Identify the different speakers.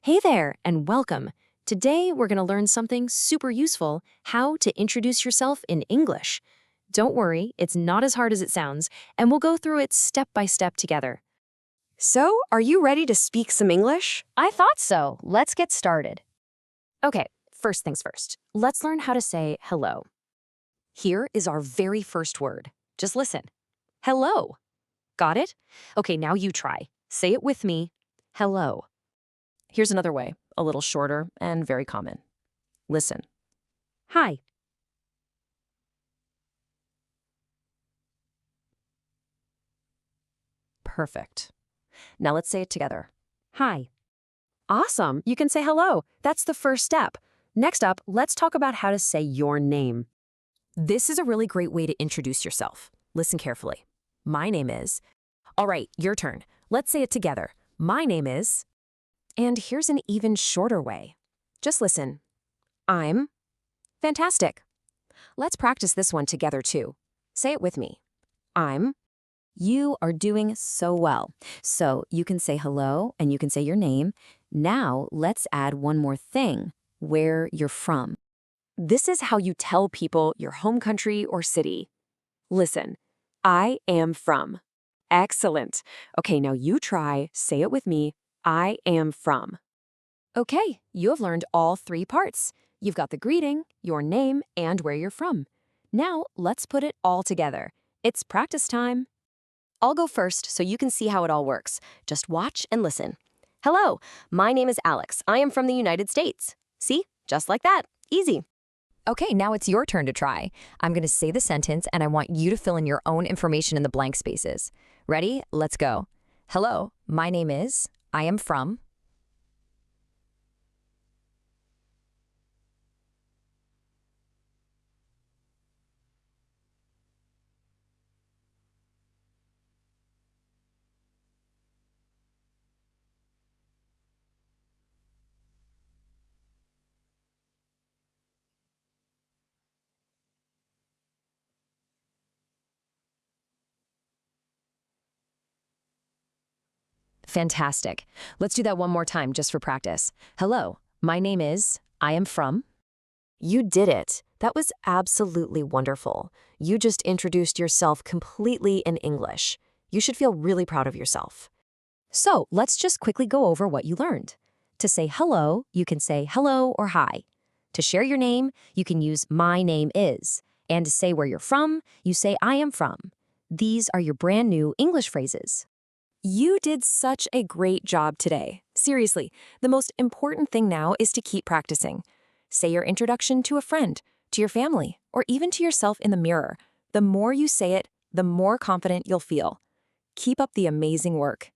Speaker 1: Hey there, and welcome. Today, we're going to learn something super useful, how to introduce yourself in English. Don't worry, it's not as hard as it sounds, and we'll go through it step by step together.
Speaker 2: So, are you ready to speak some English?
Speaker 3: I thought so. Let's get started.
Speaker 1: Okay, first things first. Let's learn how to say hello. Here is our very first word. Just listen. Hello. Got it? Okay, now you try. Say it with me. Hello.
Speaker 3: Here's another way, a little shorter and very common. Listen.
Speaker 1: Hi.
Speaker 3: Perfect. Now let's say it together.
Speaker 1: Hi.
Speaker 2: Awesome, you can say hello. That's the first step. Next up, let's talk about how to say your name.
Speaker 3: This is a really great way to introduce yourself. Listen carefully. My name is. All right, your turn. Let's say it together. My name is. And here's an even shorter way. Just listen. I'm. Fantastic. Let's practice this one together too. Say it with me. I'm. You are doing so well. So you can say hello and you can say your name. Now let's add one more thing, where you're from. This is how you tell people your home country or city. Listen, I am from. Excellent. Okay, now you try, say it with me. I am from. Okay, you have learned all three parts. You've got the greeting, your name, and where you're from. Now let's put it all together. It's practice time. I'll go first so you can see how it all works. Just watch and listen. Hello, my name is Alex. I am from the United States. See? Just like that. Easy. Okay, now it's your turn to try. I'm going to say the sentence and I want you to fill in your own information in the blank spaces. Ready? Let's go. Hello, my name is. I am from. Fantastic. Let's do that one more time just for practice. Hello, my name is. I am from. You did it. That was absolutely wonderful. You just introduced yourself completely in English. You should feel really proud of yourself. So let's just quickly go over what you learned. To say hello, you can say hello or hi. To share your name, you can use my name is. And to say where you're from, you say I am from. These are your brand new English phrases.
Speaker 2: You did such a great job today. Seriously, the most important thing now is to keep practicing. Say your introduction to a friend, to your family, or even to yourself in the mirror. The more you say it, the more confident you'll feel. Keep up the amazing work.